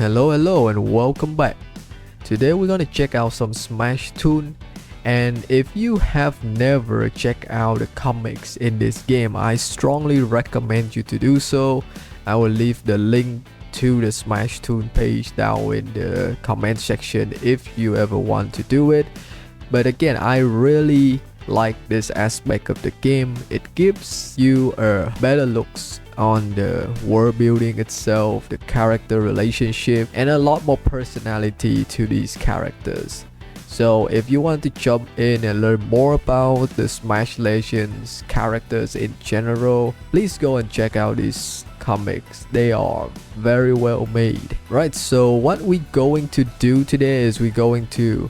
Hello and welcome back. Today we're gonna check out some Smash Toon, and if you have never checked out the comics in this game, I strongly recommend you to do so. I will leave the link to the Smash Toon page down in the comment section if you ever want to do it. But again, I really like this aspect of the game. It gives you a better looks on the world building itself, the character relationship, and a lot more personality to these characters. So if you want to jump in and learn more about the Smash Legends characters in general, please go and check out these comics. They are very well made. Right, so what we're going to do today is we're going to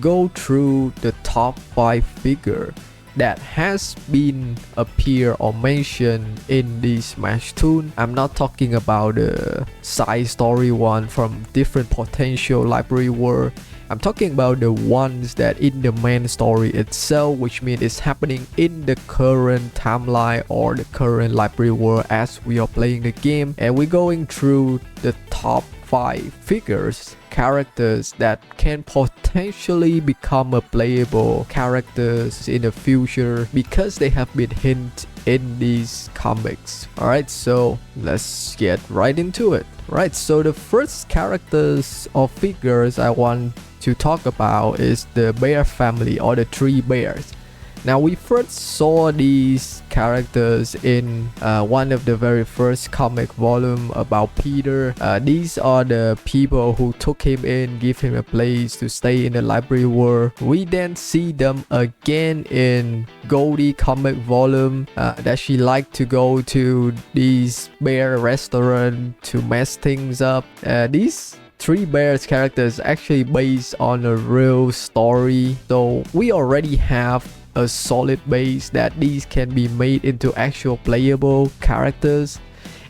go through the top 5 figure that has been appear or mentioned in the Smash Toon. I'm not talking about the side story one from different potential library world. I'm talking about the ones that in the main story itself, which means it's happening in the current timeline or the current library world as we are playing the game. And we're going through the top 5 figures, characters that can potentially become a playable characters in the future because they have been hinted in these comics. Alright, so let's get right into it. Right, so the first characters or figures I want to talk about is the bear family or the 3 bears. Now we first saw these characters in one of the very first comic volume about Peter. These are the people who took him in, give him a place to stay in the library world. We then see them again in Goldie comic volume that she liked to go to these bear restaurant to mess things up. These 3 bears characters actually based on a real story, so we already have a solid base that these can be made into actual playable characters.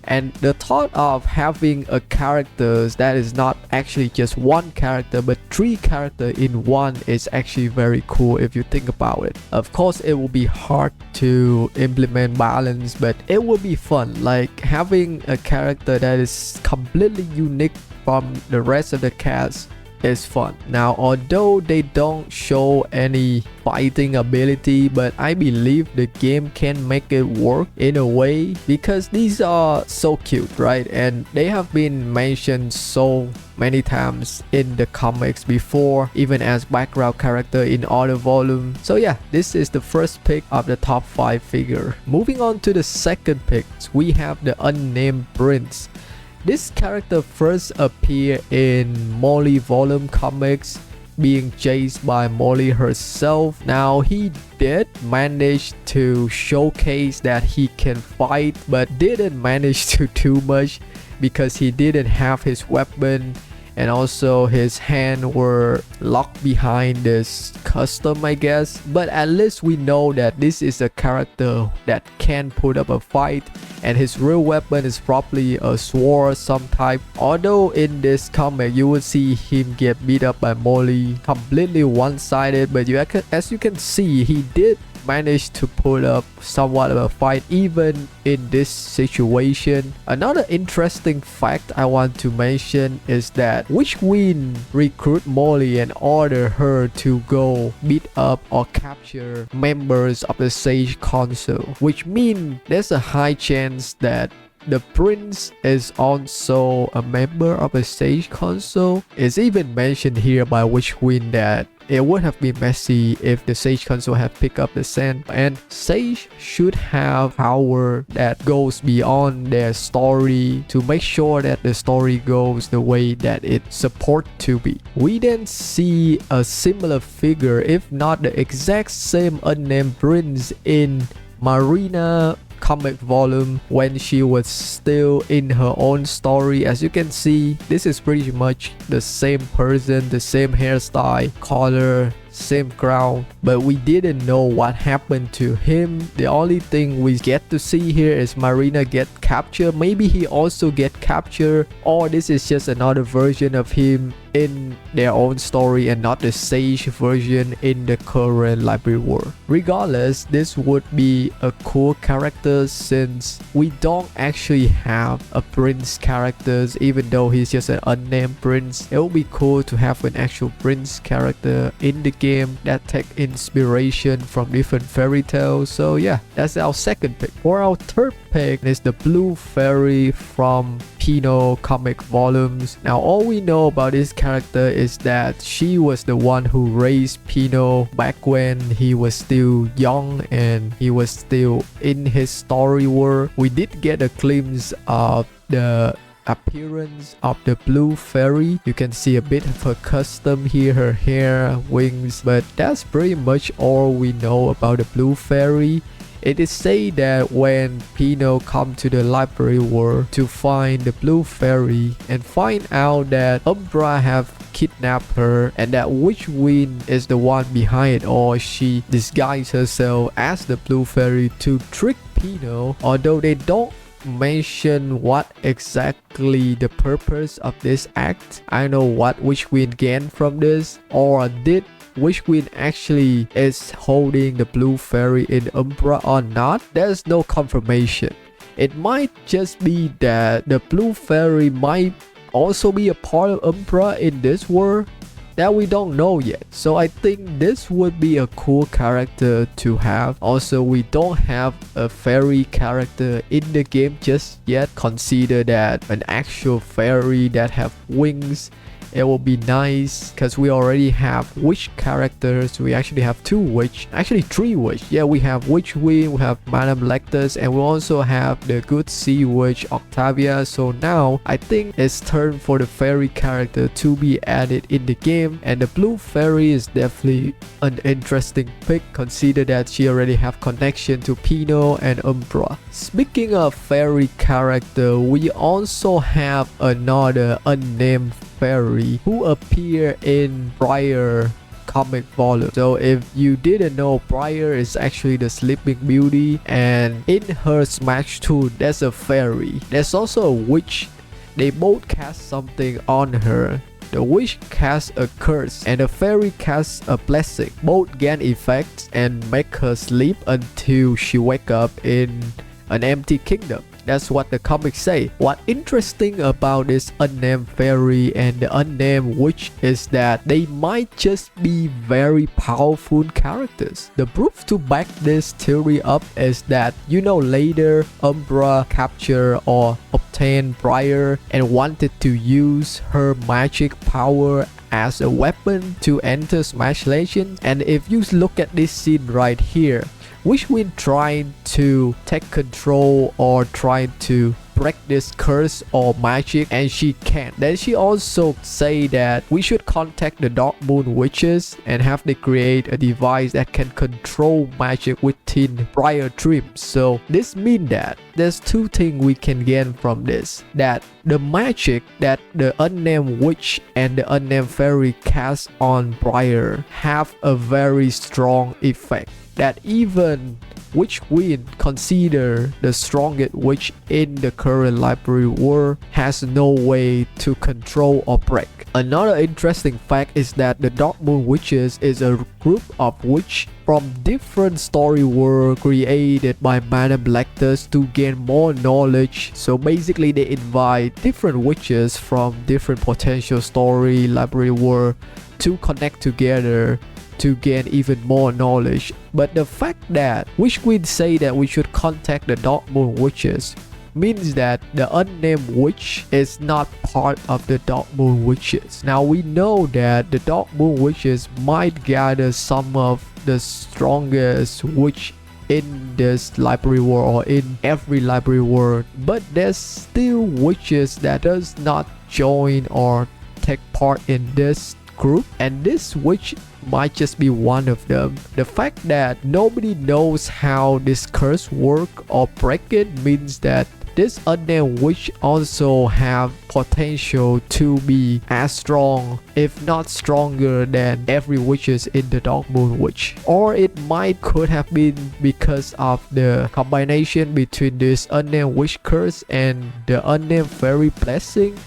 And the thought of having a characters that is not actually just one character but 3 characters in one is actually very cool if you think about it. Of course it will be hard to implement balance, but it will be fun, like having a character that is completely unique from the rest of the cast is fun. Now although they don't show any fighting ability, but I believe the game can make it work in a way because these are so cute, right? And they have been mentioned so many times in the comics before, even as background character in other volume. So yeah, this is the first pick of the top 5 figure. Moving on to the second pick, we have the Unnamed Prince. This character first appeared in Molly volume comics, being chased by Molly herself. Now he did manage to showcase that he can fight, but didn't manage to do much because he didn't have his weapon, and also his hand were locked behind this custom, I guess. But at least we know that this is a character that can put up a fight, and his real weapon is probably a sword some type. Although in this comic you will see him get beat up by Molly completely one-sided, but as you can see, he did manage to put up somewhat of a fight even in this situation. Another interesting fact I want to mention is that Witch Queen recruit Molly and order her to go beat up or capture members of the Sage Council, which means there's a high chance that the prince is also a member of the Sage Council. It's even mentioned here by Witch Queen that it would have been messy if the Sage Council had picked up the scent, and Sage should have power that goes beyond their story to make sure that the story goes the way that it's supposed to be. We then see a similar figure, if not the exact same Unnamed Prince, in Marina comic volume when she was still in her own story. As you can see, this is pretty much the same person, the same hairstyle, color, same crown, but we didn't know what happened to him. The only thing we get to see here is Marina get captured. Maybe he also get captured, or this is just another version of him in their own story and not the sage version in the current library world. Regardless, this would be a cool character since we don't actually have a prince characters, even though he's just an unnamed prince. It would be cool to have an actual prince character in the game that take inspiration from different fairy tales. So yeah, that's our second pick. For our third pick is the Blue Fairy from Pino comic volumes. Now all we know about this character is that she was the one who raised Pino back when he was still young and he was still in his story world. We did get a glimpse of the appearance of the Blue Fairy. You can see a bit of her custom here, her hair, wings, but that's pretty much all we know about the Blue Fairy. It is said that when Pino come to the library world to find the Blue Fairy and find out that Umbra have kidnapped her and that Witch Wind is the one behind it, or she disguised herself as the Blue Fairy to trick Pino. Although they don't mention what exactly the purpose of this act, I don't know what Witch Wind gained from this, or did Witch Wind actually is holding the Blue Fairy in Umbra or not. There's no confirmation. It might just be that the Blue Fairy might also be a part of Umbra in this world that we don't know yet. So I think this would be a cool character to have. Also, we don't have a fairy character in the game just yet. Consider that an actual fairy that have wings. It will be nice because we already have witch characters. We actually have two witch, actually three witch. Yeah, we have Witch Wind, we have Madame Lectus, and we also have the good sea witch Octavia. So now I think it's turn for the fairy character to be added in the game, and the Blue Fairy is definitely an interesting pick. Consider that she already have connection to Pino and Umbra. Speaking of fairy character, we also have another unnamed fairy who appear in Briar comic volume. So if you didn't know, Briar is actually the Sleeping Beauty, and in her Smash Toon there's a fairy. There's also a witch. They both cast something on her. The witch casts a curse and the fairy casts a blessing. Both gain effects and make her sleep until she wake up in an empty kingdom. That's what the comics say. What interesting about this unnamed fairy and the unnamed witch is that they might just be very powerful characters. The proof to back this theory up is that, you know, later Umbra captured or obtained Briar and wanted to use her magic power as a weapon to enter Smash Legends. And if you look at this scene right here, Witch Wind trying to take control or trying to break this curse or magic, and she can't. Then she also say that we should contact the Dark Moon Witches and have them create a device that can control magic within Briar Dreams. So this means that there's two things we can gain from this. That the magic that the unnamed witch and the unnamed fairy cast on Briar have a very strong effect. That even Witch Wind, consider the strongest witch in the current library world, has no way to control or break. Another interesting fact is that the Dark Moon Witches is a group of witches from different story worlds created by Madame Lectus to gain more knowledge. So basically they invite different witches from different potential story library world to connect together to gain even more knowledge. But the fact that Witch Queen say that we should contact the Dark Moon Witches means that the unnamed witch is not part of the Dark Moon Witches. Now we know that the Dark Moon Witches might gather some of the strongest witch in this library world or in every library world, but there's still witches that does not join or take part in this group, and this witch might just be one of them. The fact that nobody knows how this curse work or break it means that this unnamed witch also have potential to be as strong, if not stronger, than every witches in the Dark Moon Witch. Or it could have been because of the combination between this unnamed witch curse and the unnamed fairy blessing.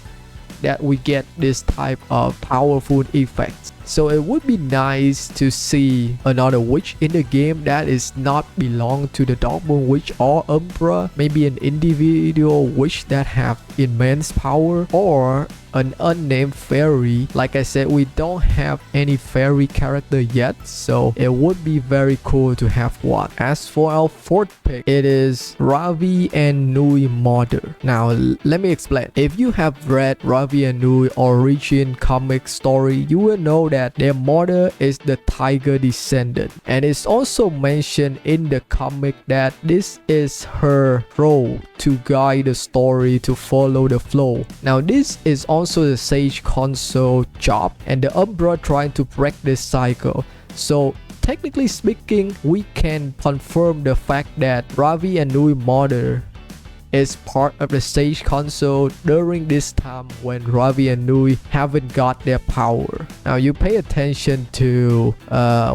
that we get this type of powerful effects. So it would be nice to see another witch in the game that is not belong to the Dark Moon Witch or Umbra. Maybe an individual witch that have immense power, or an unnamed fairy. Like I said, we don't have any fairy character yet, so it would be very cool to have one. As for our fourth pick, it is Ravi Nei Mod. Now let me explain. If you have read Ravi Nei origin comic story, you will know that their mother is the tiger descendant, and it's also mentioned in the comic that this is her role to guide the story, to follow the flow. Now this is also the Sage Console job, and the Umbra trying to break this cycle. So technically speaking, we can confirm the fact that Ravi Nei Mod is part of the Sage Console during this time when Ravi and Nei haven't got their power. Now you pay attention to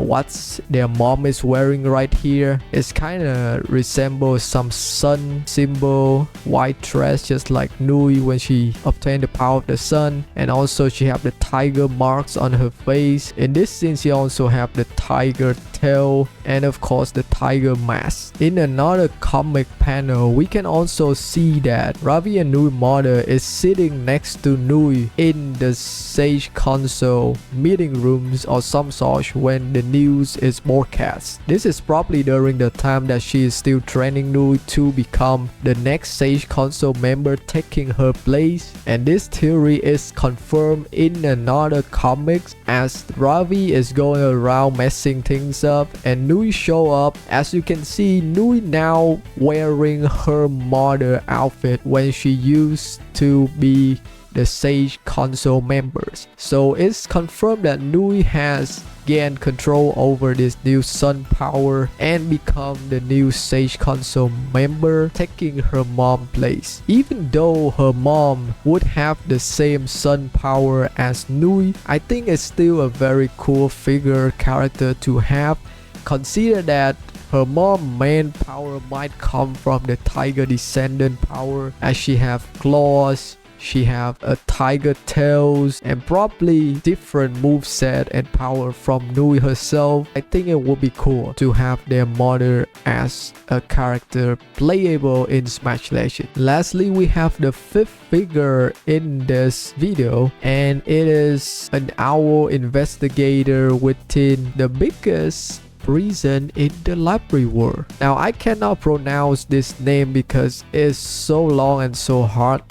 what's their mom is wearing right here. It's kind of resembles some sun symbol, white dress just like Nei when she obtained the power of the sun, and also she have the tiger marks on her face. In this scene she also have the tiger tail and of course the tiger mask. In another comic panel we can also see that Ravi and Nei Mod is sitting next to Nei in the Sage Console meeting rooms or some sort when the news is broadcast. This is probably during the time that she is still training Nei to become the next Sage Console member, taking her place, and this theory is confirmed in another comics as Ravi is going around messing things up and Nei show up. As you can see, Nei now wearing her mother outfit when she used to be the Sage Console members. So it's confirmed that Nei has gained control over this new sun power and become the new Sage Console member, taking her mom's place. Even though her mom would have the same sun power as Nei, I think it's still a very cool figure character to have. Consider that her mom's main power might come from the tiger descendant power, as she have claws, she have a tiger tails, and probably different moveset and power from Nei herself. I think it would be cool to have their mother as a character playable in Smash Legends. Lastly, we have the fifth figure in this video, and it is an owl investigator within the biggest prison in the library world. Now I cannot pronounce this name because it's so long and so hard,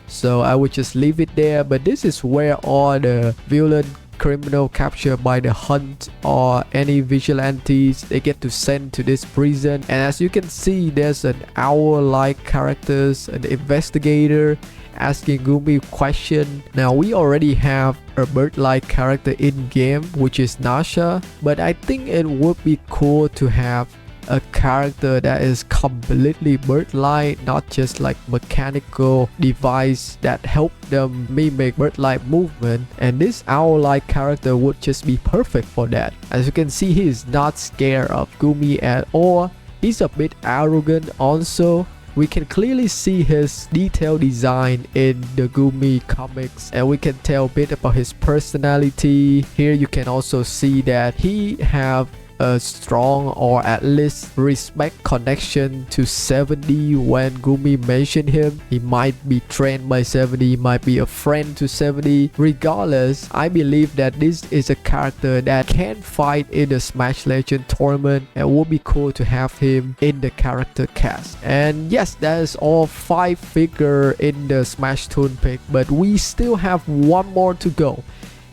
so I would just leave it there. But this is where all the villain criminal captured by the hunt or any vigilantes, they get to send to this prison. And as you can see, there's an owl-like characters, an investigator asking Goy question. Now we already have a bird-like character in game, which is Nasha, but I think it would be cool to have a character that is completely bird-like, not just like mechanical device that help them mimic bird-like movement, and this owl-like character would just be perfect for that. As you can see, he is not scared of Goy at all. He's a bit arrogant also. We can clearly see his detailed design in the Goy comics, and we can tell a bit about his personality. Here you can also see that he have a strong or at least respect connection to 70. When Goy mentioned him, he might be trained by 70, might be a friend to 70. Regardless, I believe that this is a character that can fight in the Smash Legends tournament, and would be cool to have him in the character cast. And yes, that is all 5 figure in the Smash Toon pick, but we still have one more to go.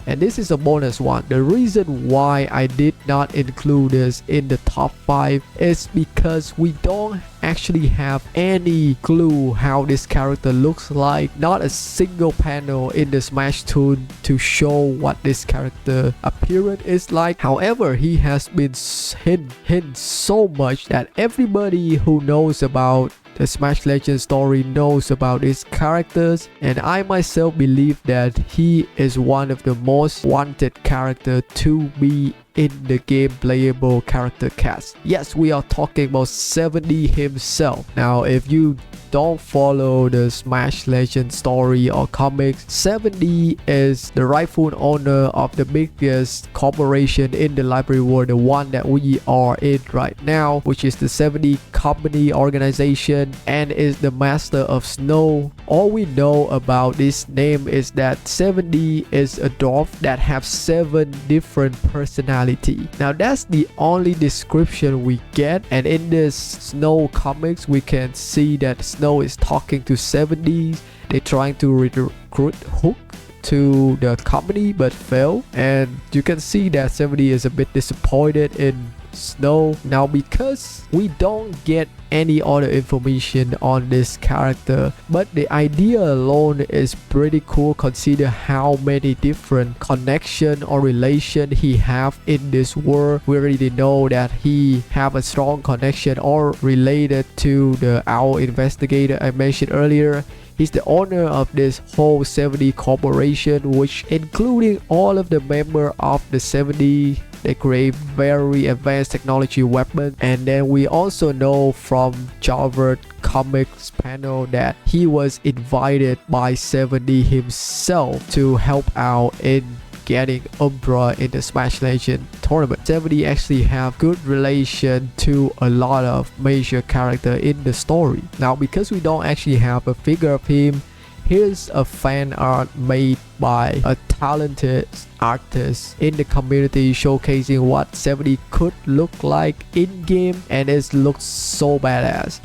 And this is a bonus one. The reason why I did not include this in the top 5 is because we don't actually have any clue how this character looks like. Not a single panel in the Smash Toon to show what this character appearance is like. However, he has been hint so much that everybody who knows about the Smash Legends story knows about these characters, and I myself believe that he is one of the most wanted character to be in the game playable character cast. Yes, we are talking about 70 himself. Now if you don't follow the Smash Legends story or comics, 7D is the rightful owner of the biggest corporation in the library world, the one that we are in right now, which is the 7D company organization, and is the master of snow. All we know about this name is that 7D is a dwarf that have 7 different personality. Now that's the only description we get, and in this Snow comics we can see that Snow is talking to 7Ds. They're trying to recruit Hook to the company but fail, and you can see that 7D is a bit disappointed in Snow. Now because we don't get any other information on this character, but the idea alone is pretty cool. Consider how many different connection or relation he have in this world. We already know that he have a strong connection or related to the Owl Investigator I mentioned earlier. He's the owner of this whole 7D corporation, which including all of the members of the 7D. They create very advanced technology weapons. And then we also know from Javert comics panel that he was invited by 7D himself to help out in getting Umbra in the Smash Legends tournament. 7D actually have good relation to a lot of major character in the story. Now because we don't actually have a figure of him, here's a fan art made by a talented artist in the community showcasing what 7D could look like in game, and it looks so badass.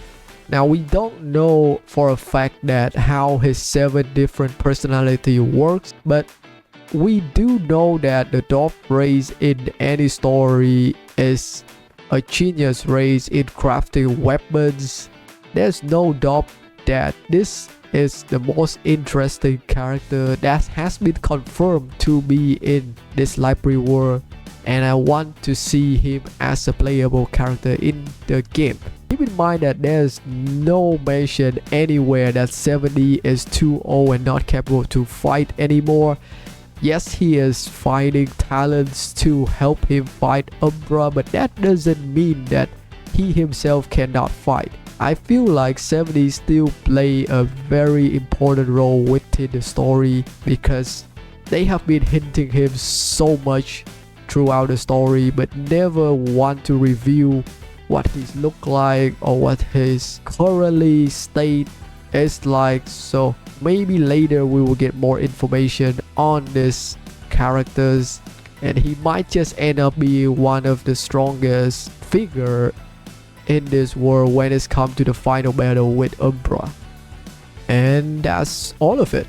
Now we don't know for a fact that how his 7 different personality works, but we do know that the dwarf race in any story is a genius race in crafting weapons. There's no doubt that this is the most interesting character that has been confirmed to be in this library world, and I want to see him as a playable character in the game. Keep in mind that there's no mention anywhere that 7D is too old and not capable to fight anymore. Yes, he is finding talents to help him fight Umbra, but that doesn't mean that he himself cannot fight. I feel like 7D still play a very important role within the story because they have been hinting him so much throughout the story, but never want to reveal what he look like or what his currently state is like. So maybe later we will get more information on these characters, and he might just end up being one of the strongest figure in this world when it's come to the final battle with Umbra. And that's all of it.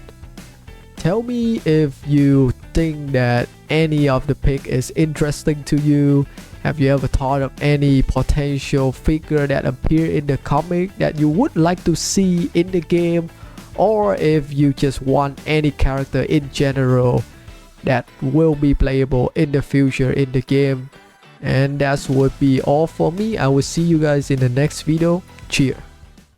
Tell me if you think that any of the pick is interesting to you. Have you ever thought of any potential figure that appear in the comic that you would like to see in the game, or if you just want any character in general that will be playable in the future in the game. And that would be all for me. I will see you guys in the next video. Cheers.